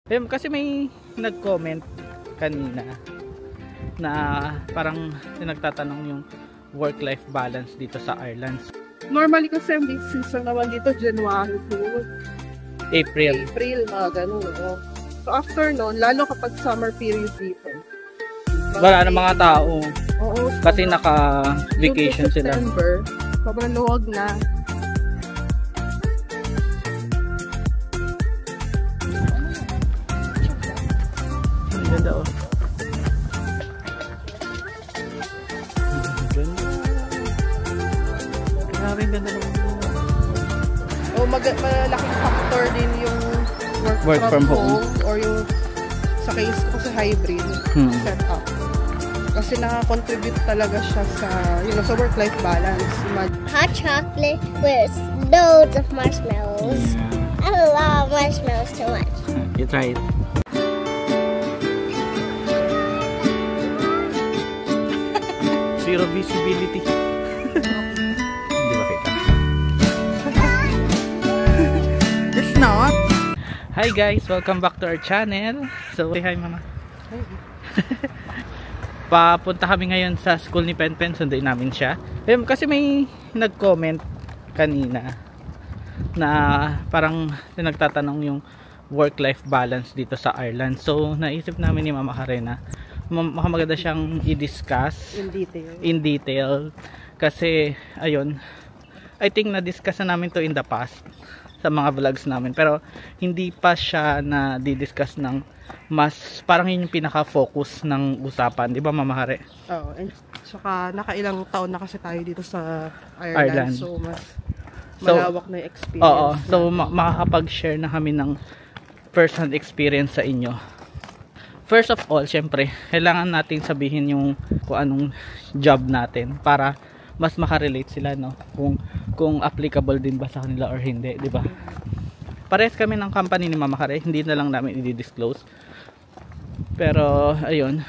Kasi may nag-comment kanina na parang nagtatanong yung work-life balance dito sa Ireland. Normally kasi ang season naman dito January to April, mga ganun. No? So after noon, lalo kapag summer period dito, wala na mga tao. Oo, kasi naka-vacation sila. September, sobrang luwag na. Ganda oh. Grabe, ganda naman. O malaking factor din yung work from home or yung sa case ko sa hybrid setup. Kasi naka-contribute talaga siya sa, sa work-life balance. Hot chocolate with loads of marshmallows. I love marshmallows so much. You try it. Zero visibility. Hindi ba kita? It's not. Hi guys, welcome back to our channel. So, say hi mama. Hi. Papunta kami ngayon sa school ni Penpen, sunduin namin siya. Kasi may nag-comment kanina na parang nagtatanong yung work-life balance dito sa Ireland. So, naisip namin ni Mama Karena maganda siyang i-discuss in detail kasi ayun, I think na-discuss na namin to in the past sa mga vlogs namin, pero hindi pa siya na di-discuss ng mas, parang yun yung pinaka-focus ng usapan, di ba Mama Hare? Oo, and saka nakailang taon na kasi tayo dito sa Ireland. So mas malawak na yung experience. Oo, so makakapag-share na kami ng first-hand experience sa inyo. First of all, syempre, kailangan natin sabihin yung kung anong job natin para mas makarelate sila, no? Kung applicable din ba sa kanila or hindi, di ba? Parehas kami ng company ni Mama Kare, hindi na lang namin i-disclose. Pero, ayun.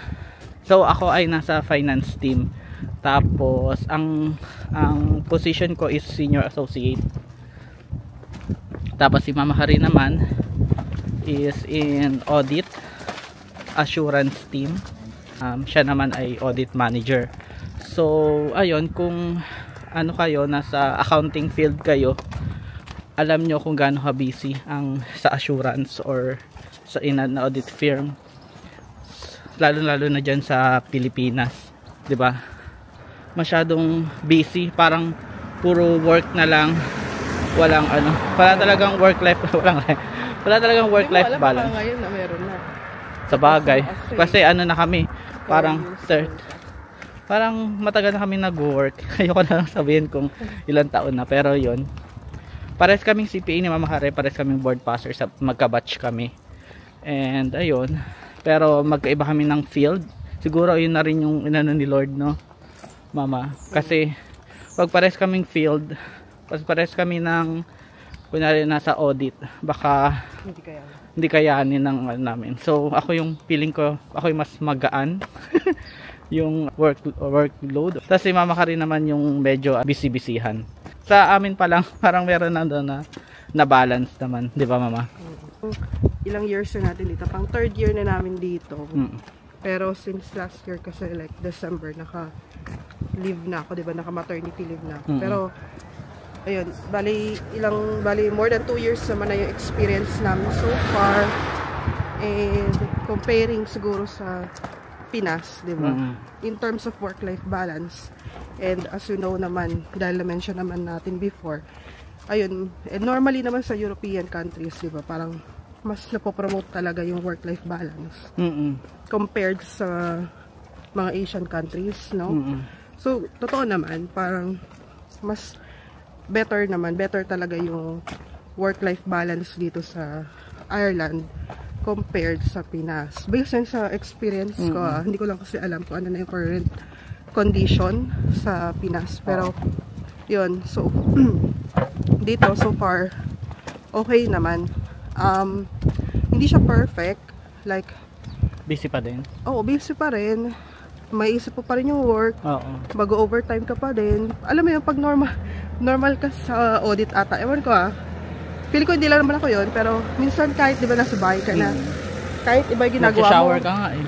So, ako ay nasa finance team. Tapos, ang position ko is senior associate. Tapos, si Mama Kare naman is in audit assurance team. Siya naman ay audit manager. So, ayun, kung ano kayo, nasa accounting field kayo, alam nyo kung gaano ka busy ang sa assurance or sa na audit firm. Lalo na dyan sa Pilipinas, 'di ba? Masyadong busy, parang puro work na lang, wala talagang work life, wala talagang work life balance. Wala ngayon na meron na. Sa bagay, kasi na kami, parang parang matagal na kami nag-work. Ayoko na lang sabihin kung ilang taon na, pero yon. Pares kaming CPA ni Mama Kare, pares kaming board passer, magka-batch kami. And ayun, pero magkaiba kami ng field. Siguro yun na rin yung inano ni Lord, no, Mama? Kasi pag pares kaming field, pares kami ng kunwari nasa audit, baka hindi kayanin ng namin. So ako yung feeling ko, ako yung mas magaan yung workload. Tapos si Mama Kare naman yung medyo busy-busyhan. Sa amin pa lang, parang meron na doon na balance naman, di ba Mama? Ilang years na natin dito, pang third year na namin dito. Pero since last year kasi like December, naka-leave na ako, di ba? Naka-maternity leave na ako. Pero ayun, bali more than 2 years naman na yung experience namin so far. And comparing siguro sa Pinas, di ba? In terms of work-life balance. And as you know naman, dahil na-mention naman natin before, ayun, and normally naman sa European countries, di ba? Parang mas napopromote talaga yung work-life balance. Compared sa mga Asian countries, no? So, totoo naman, parang mas better talaga yung work-life balance dito sa Ireland compared sa Pinas. Based sa experience ko, hindi ko lang kasi alam kung ano na yung current condition sa Pinas. Pero, yun. So, dito, so far, okay naman. Hindi siya perfect. Like, busy pa din? Oo, busy pa rin. May isip po pa rin yung work. Mag-overtime ka pa din. Alam mo yung pag normal ka sa audit ata. Ewan ko feeling ko hindi lang naman ako yun, pero minsan kahit di ba nasa bahay ka na, kahit iba yung ginagawa mo. Nag-shower ka nga eh.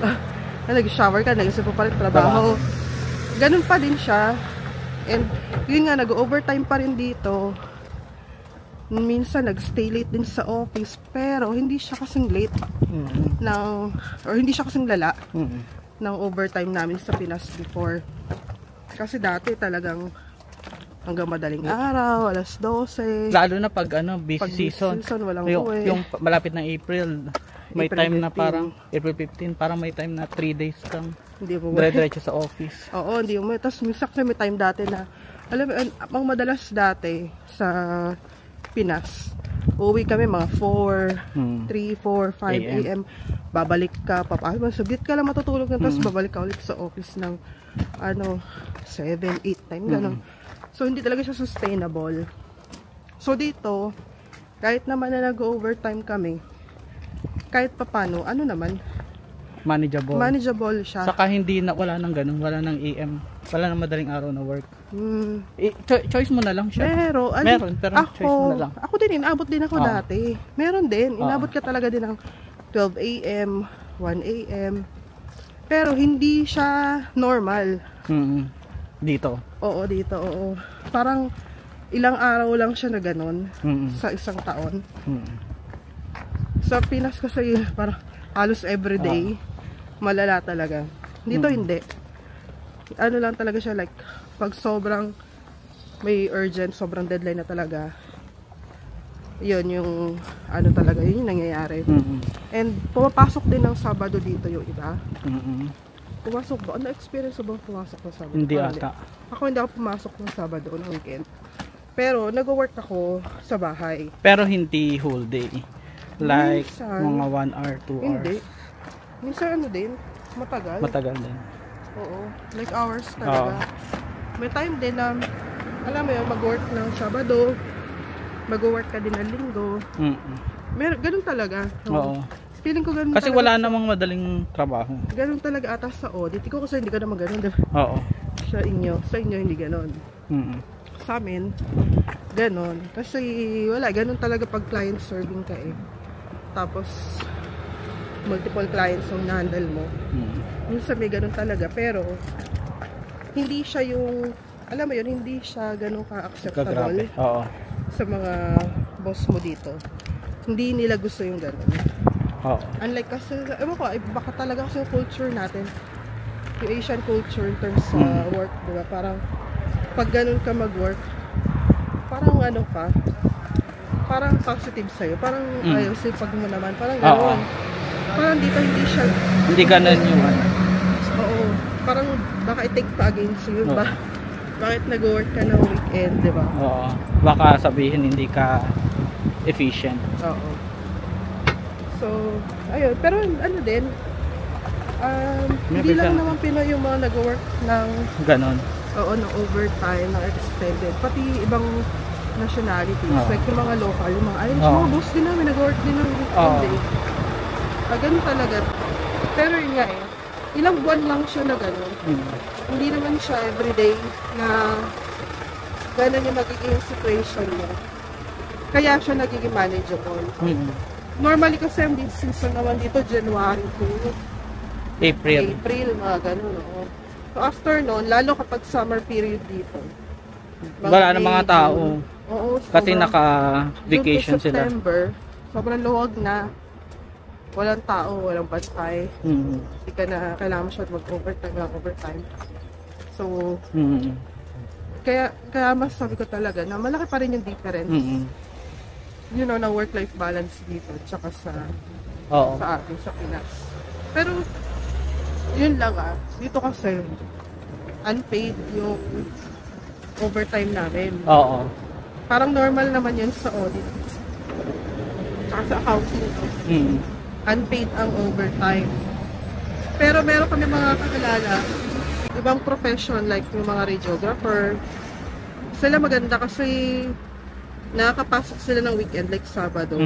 Nag-shower ka, nag-isip pa rin trabaho. Ganun pa din siya. And yun nga, nag-overtime pa rin dito. Minsan nag-stay late din sa office, pero hindi siya kasing late or hindi siya kasing lala ng overtime namin sa Pinas before. Kasi dati talagang hanggang madaling araw, alas 12. Lalo na pag busy season walang yung malapit ng April, may April time 15. na parang April 15, parang may time na 3 days kang hindi mo dire-diretso sa office. Oo, hindi mo. Tapos minsan may time dati na, alam mo, ang madalas dati sa Pinas, uwi kami mga 4, 3, 4, 5 a.m. Babalik ka, sabit ka lang matutulog na, tapos babalik ka ulit sa office ng 7, 8 time, gano'n. So, hindi talaga siya sustainable. So, dito, kahit naman na nag-overtime kami, kahit papano, manageable siya. Saka wala nang ganun, wala nang AM, wala nang madaling araw na work. Choice mo na lang siya. Pero choice mo na lang. Ako din, inabot din ako dati. Meron din, inabot ka talaga din ng 12 a.m., 1 a.m. Pero hindi siya normal. Dito? Oo, dito, oo. Parang ilang araw lang siya na ganun sa isang taon. Sa Pinas kasi parang halos everyday, malala talaga. Dito hindi. Ano lang talaga siya, like, pag sobrang may urgent, sobrang deadline na talaga, yun yung talaga, yun yung nangyayari. And pumapasok din ng Sabado dito yung iba. Pumasok ba? Ano experience ba pumasok ng Sabado? Hindi ata. Ako hindi ako pumasok ng Sabado o ng weekend. Pero nag-work ako sa bahay. Pero hindi whole day. Like minsan, mga 1 hour, 2 hours. Hindi. Minsan din, matagal. Matagal din. Oo. Like hours talaga. May time din na, alam mo yun, mag-work ng Sabado, mag-work ka din ng Linggo. Ganun talaga. Oo. Feeling ko ganun kasi talaga. Wala namang madaling trabaho. Ganun talaga ata sa audit. Ikaw kasi hindi ka naman ganun, diba? Oo. Sa inyo hindi ganun. Sa amin, ganun. Kasi wala, ganun talaga pag client serving ka eh. Tapos, multiple clients ang na-handle mo. Minsan may ganun talaga. Pero, hindi siya yung, alam mo yun, hindi siya ganun ka-acceptable sa mga boss mo dito. Hindi nila gusto yung ganun. Unlike kasi, ewan ko, baka talaga kasi yung culture natin, yung Asian culture in terms sa work, diba? Parang, pag ganun ka mag-work, parang parang positive sa'yo. Parang ayaw sipag mo naman. Parang gano'n. Parang dito hindi siya. Hindi ganun yung Oo. Parang baka i-take pa against you. Bakit nag-work ka ng weekend, di ba? Oo. Baka sabihin hindi ka efficient. Oo. So, ayun. Pero din, hindi lang naman Pinoy yung mga nag-work ng ganon. Oo, ng overtime, ng extended. Pati ibang nationalities. Like yung mga local, yung mga Irish, mga boss din namin, nag-work din ng weekend eh. Ganun talaga. Pero yun nga eh, ilang buwan lang siya na gano'n. Hindi naman siya everyday na gano'n yung magiging situation niya. Kaya siya nagiging manageable. Normally kasi ang season naman dito, January to April, mga gano'n. So after noon, lalo kapag summer period dito, wala na mga tao. Oo, kasi naka-vacation sila. September, sobrang luwag na. Walang tao, walang bantay. Hindi ka na kailangan masyad mag-overtime. So, kaya mas sabi ko talaga na malaki pa rin yung difference. You know, na work-life balance dito tsaka sa atin, sa Pinas. Pero, yun lang dito kasi unpaid yung overtime namin. Parang normal naman yun sa audit. Tsaka sa accounting. Unpaid ang overtime. Pero meron kami mga kakilala, ibang profession like yung mga radiographer. Sila maganda kasi nakakapasok sila ng weekend like Sabado.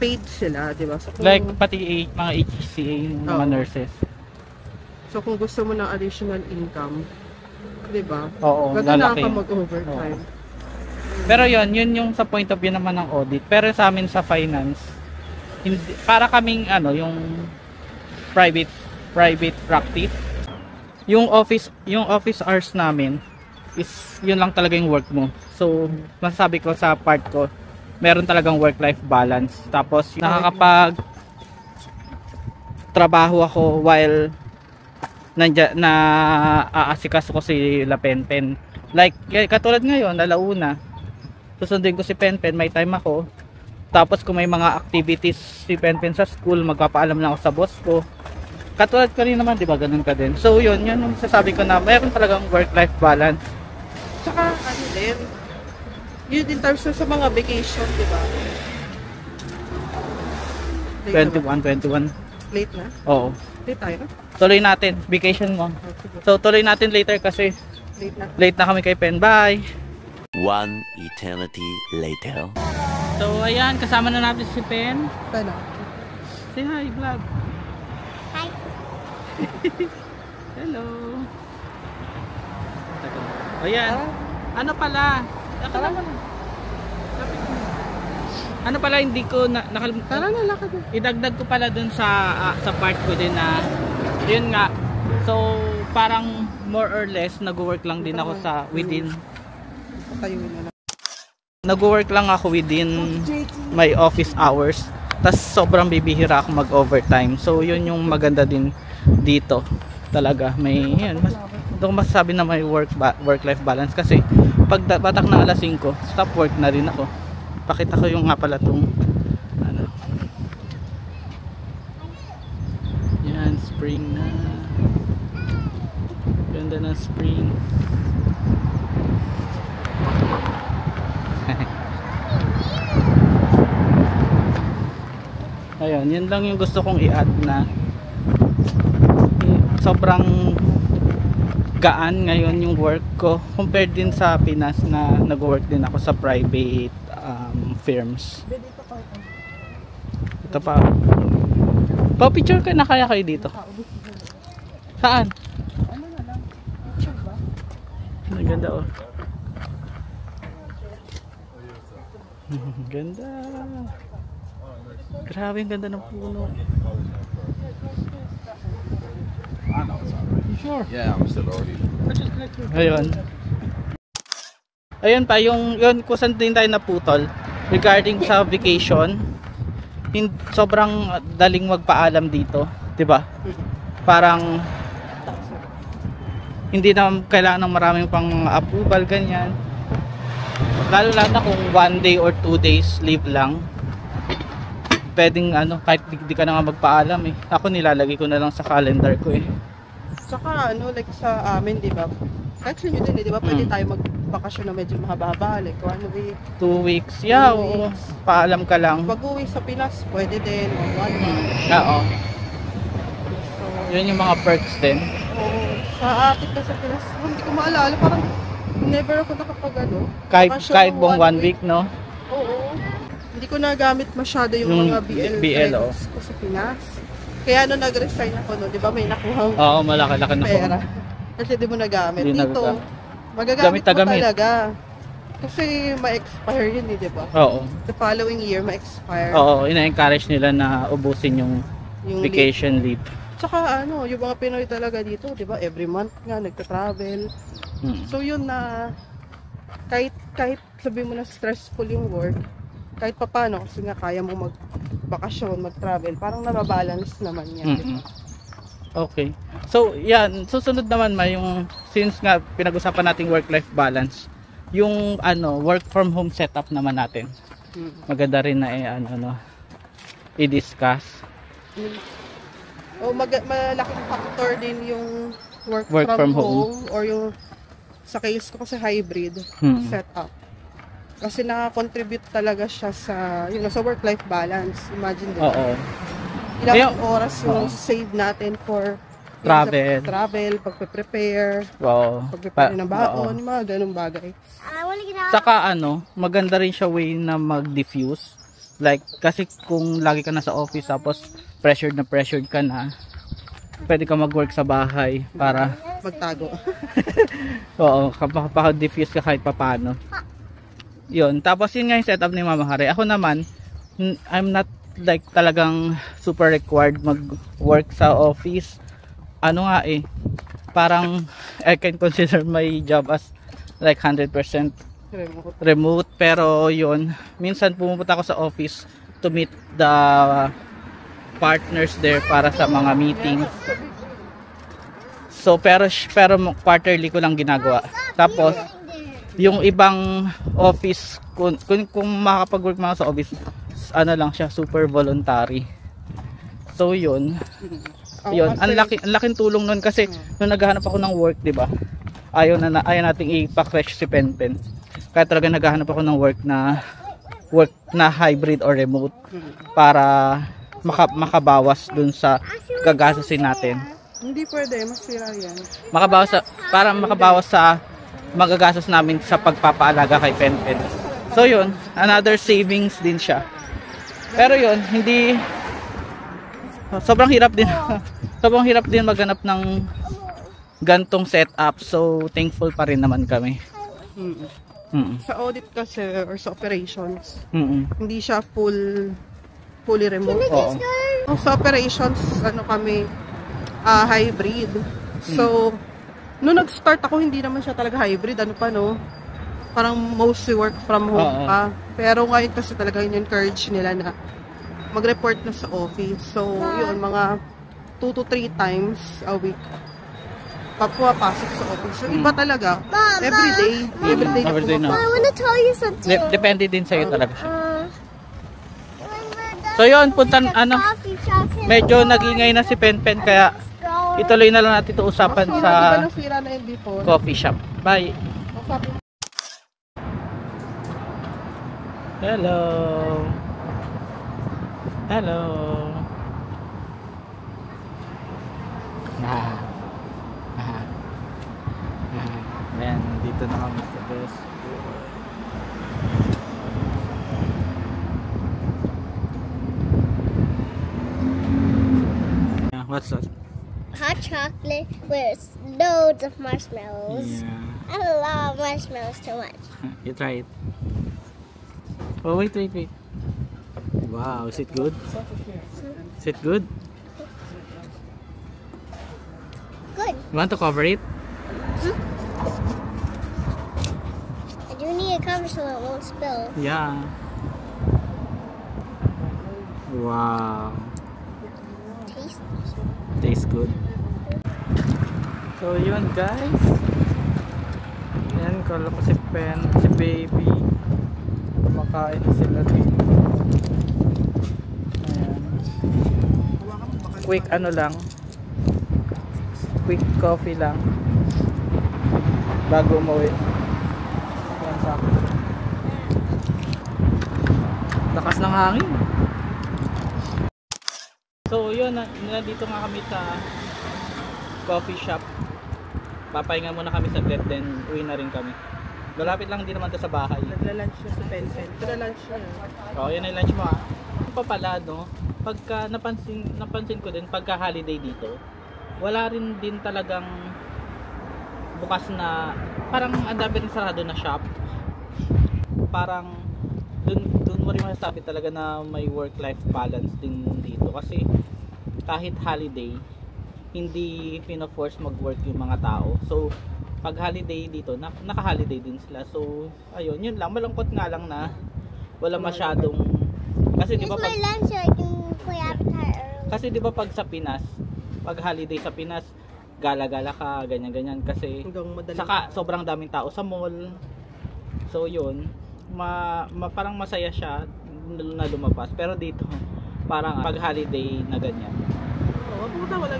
Paid sila, di ba? So, like pati mga HCA, mga nurses. So kung gusto mo ng additional income, di ba? Gagana ka mag-overtime. Pero yun yung sa point of view naman ng audit. Pero sa amin sa finance, hindi, para kaming ano, yung private practice. Yung office hours namin is yun lang talaga yung work mo. So masasabi ko sa part ko, meron talagang work-life balance. Tapos nakakapag trabaho ako while na aasikaso ko si La Penpen. Like katulad ngayon, alauna, susundin ko si Penpen, may time ako. Tapos kung may mga activities si Penpen sa school, magpapaalam lang ako sa boss ko. Katulad ka rin naman, di ba? Ganun ka din. So yun yung sasabi ko na meron talagang work-life balance. Tsaka ano din, yun din terms sa mga vacation, di ba? 21. Late na? Oo. Late tayo? Tuloy natin, vacation mo. So tuloy natin later kasi late na kami kay Pen. Bye! One eternity later. So ayan, kasama na natin si Pen. Paano? Say hi, vlog. Hi. Hello. Ayan. Ano pala? Ano pala, hindi ko nakalimutan. Tara na, lakad na. Idagdag ko pala dun sa part ko din na yun nga. So parang more or less nag-work lang din ako sa within. Patayuin na lang. Nag-work lang ako within my office hours. Tas sobrang bibihira ako mag-overtime. So yun yung maganda din dito. Talaga may yun, doon ko masasabi na may work-life balance kasi pag batak na alas 5, stop work na rin ako. Pakita ko yung nga pala tong ano. Yan, spring na. Ganda ng spring. Ayun, yun lang yung gusto kong i-add na sobrang gaan ngayon yung work ko compared din sa Pinas na nag-work din ako sa private firms. Ito pa. Pa-picture ka na kaya kayo dito? Saan? Ano na lang? Picture ba? Ang ganda oh. Ganda. Grabe ang ganda ng puno. Sure. Yeah, I'm still already. Ayun. Ayun pa, yung yun kung saan din tayo naputol regarding sa vacation. Sobrang daling magpaalam dito, 'di ba? Parang hindi na kailangan ng maraming pang approval ganyan. Lalo na kung 1 day or 2 days leave lang. Pwedeng ano, kahit di ka na nga magpaalam eh. Ako nilalagay ko na lang sa calendar ko eh. Tsaka ano, like sa amin, di ba? Kahit sa inyo din, di ba? Pwede tayo magbakasyon na medyo mahaba-haba. Like 1 week. 2 weeks. Yeah, 2 oo. weeks. Paalam ka lang. Pag uwi sa Pinas, pwede din. O 1 month. Oo. So, Yun yung mga perks din. sa atin ka sa Pinas, hindi ko maalala. Parang never ako nakapag ano. Kahit buong 1 week, no? Oo. Hindi ko nagamit masyado yung mga BL oh. ko sa Pinas. Kaya nung nag-resign ako no, di ba may nakuhang Oo, malaki-laki na pera. Kasi di mo nagamit. Hindi Dito, nagagamit. magagamit mo Gamit. talaga. Kasi ma-expire yun eh, di ba? Oo. The following year, ma-expire. Oo, ina-encourage nila na ubusin yung Yung vacation leave. Tsaka ano, yung mga Pinoy talaga dito, di ba? Every month nga, nagta-travel. So yun na, kahit sabihin mo na stressful yung work, kahit papano, kasi nga kaya mo magbakasyon, mag-travel, parang nababalance naman yan. Okay. So, yan. Susunod naman yung, since nga pinag-usapan natin work-life balance, yung work from home setup naman natin. Maganda rin na i-discuss. Malaking factor din yung work from home or yung sa case ko kasi hybrid setup. Kasi naka-contribute talaga siya sa work-life balance. Imagine din. Oo. Ilang oras yung save natin for travel, pagpe-prepare, pagpe-prepare ng baon, mga ganung bagay. Saka maganda rin siya way na mag-diffuse. Like, kasi kung lagi ka na sa office tapos pressured ka na, pwede ka mag-work sa bahay para magtago. Oo, kapag diffuse ka kahit papano. Yun, tapos yun nga yung setup ni Mama Hari. Ako naman, I'm not like talagang super required mag-work sa office. Ano nga eh, parang I can consider my job as like 100% remote. Pero yun, minsan pumupunta ako sa office to meet the partners there para sa mga meetings. So pero quarterly ko lang ginagawa. Tapos yung ibang office kung makakapag-work mga sa office, ano lang siya, super voluntary. So yun, ang laking tulong nun kasi nung naghahanap ako ng work, 'di ba? Ayaw nating ipa-crash si Penpen. Kaya talaga naghahanap ako ng work na hybrid or remote para makabawas dun sa gagastusin natin. Hindi pwede, masira yan. Makabawas sa magagastos namin sa pagpapaalaga kay Penpen. So yun, another savings din siya. Pero yun, sobrang hirap din maghanap ng gantong setup. So thankful pa rin naman kami. Sa audit kasi or sa operations, hindi siya fully remote. Sa operations, kami hybrid. So nung nag-start ako, hindi naman siya talaga hybrid. Parang mostly work from home pa. Pero ngayon kasi talaga in-encourage nila na mag-report na sa office. So, yun, mga 2 to 3 times a week papasok sa office. So, iba talaga. Everyday na. I wanna tell you something. Depende din sa'yo talaga siya. So, yun, medyo nagingay na si Penpen, kaya ituloy na lang natin ito usapan sa coffee shop. Bye! Hello! Hello! Ayan, dito na kami sa best. What's that? Hot chocolate with loads of marshmallows. Yeah. I love marshmallows too much. You try it. Oh, wait. Wow, is it good? Is it good? Good. You want to cover it? I do need a cover so it won't spill. Yeah. Wow. Tastes good. So yun guys. Yan, kala ko si Baby. Kumakain na sila dito. Ayan. Quick quick coffee lang bago umuwi. Yan sa akin. Lakas ng hangin. So yun, nandito nga kami sa coffee shop. Papahinga muna kami saglit, then uwi na rin kami. Malapit lang din naman to sa bahay. Nagla-lunch na sa Penpen. Nagla-lunch na. Oo, yun yung lunch mo pa pala, no? Pagka napansin ko din, pagka holiday dito, wala rin din talagang bukas na, parang ang dami rin sarado na shop. Parang dun mo rin masasabi talaga na may work-life balance din dito. Kasi kahit holiday, hindi pina-force mag-work yung mga tao. So pag holiday dito, naka-holiday din sila. So ayun, yun lang. Malungkot nga lang na wala masyadong, kasi di ba pag kasi di ba pag sa Pinas, pag holiday sa Pinas, gala-gala ka, ganyan-ganyan, kasi saka sobrang daming tao sa mall. So yun, parang masaya siya na lumabas. Pero dito parang pag holiday na ganyan,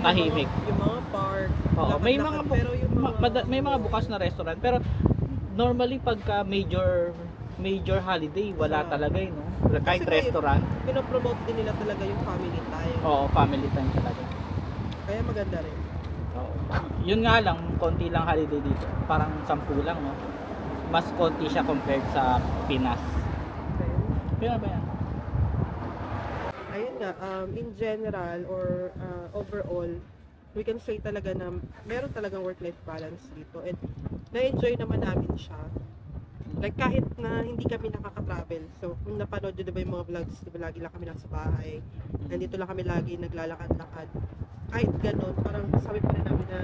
tahimik. Yung mga park. Oo, may mga bukas na restaurant, pero normally pagka major holiday, wala talaga no? Kahit restaurant. Pinopromote din nila talaga yung family time. Oo, family time talaga. Kaya maganda rin. Oo. Yun nga lang, konti lang holiday dito. Parang 10 lang, no? Mas konti siya compared sa Pinas. Kaya ba yan? Ayun nga, in general or overall, we can say talaga na meron talagang work-life balance dito. And na-enjoy naman namin siya. Like kahit na hindi kami nakaka-travel. So kung napanood nyo diba yung mga vlogs, diba lagi lang kami nasa bahay. Nandito lang kami lagi naglalakad-lakad. Kahit ganun, parang sabi pa rin namin na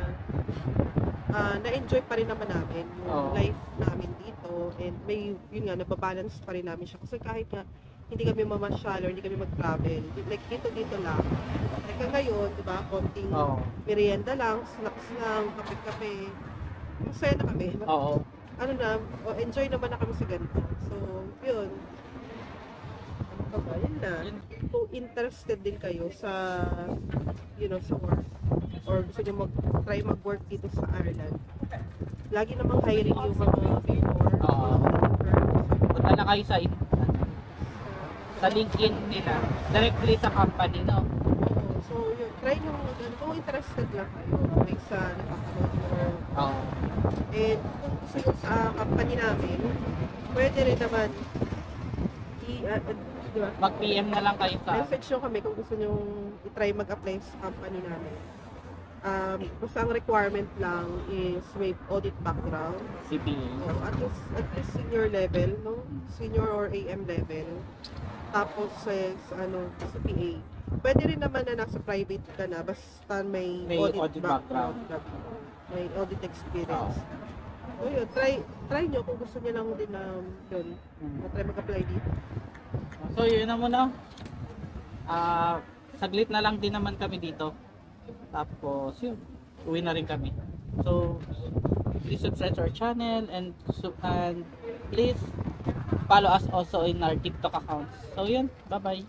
na-enjoy pa rin naman namin yung life namin dito. And may, yun nga, nababalance pa rin namin siya. Kasi kahit nga hindi kami mamasyal or hindi kami mag-travel, like dito lang. Like ngayon, diba, konting merienda lang, snacks lang, kape-kape. Masaya na kami. Ano na, enjoy naman na kami sa ganito. So, yun. Ano pa ba? Yun na. Kung interested din kayo sa, you know, sa work, or gusto nyo try mag-work dito sa Ireland, lagi namang hiring yung mga before. Punta na kayo sa LinkedIn nila. Directly sa company, no? So, yun. Try nyo, kung interested lang kayo, like sa nakapanood or and kung gusto nyo sa company namin, pwede rin naman diba? Mag-PM na lang kayo sa message nyo kami kung gusto nyo i-try mag-apply sa company namin. Basta ang requirement lang is may audit background. CPA. At least senior level, no? Senior or AM level. Tapos CPA. Pwede rin naman na nasa private ka na basta may audit background. May audit experience. So yun, try nyo kung gusto nyo lang din na yun. Try mag-apply dito. So yun na muna. Saglit na lang din naman kami dito. Tapos yun, uwi na rin kami. So please subscribe to our channel and please follow us also in our TikTok accounts. So yun, bye-bye.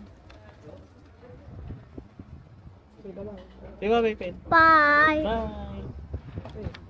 Okay, bye-bye. Bye-bye. Bye. Bye.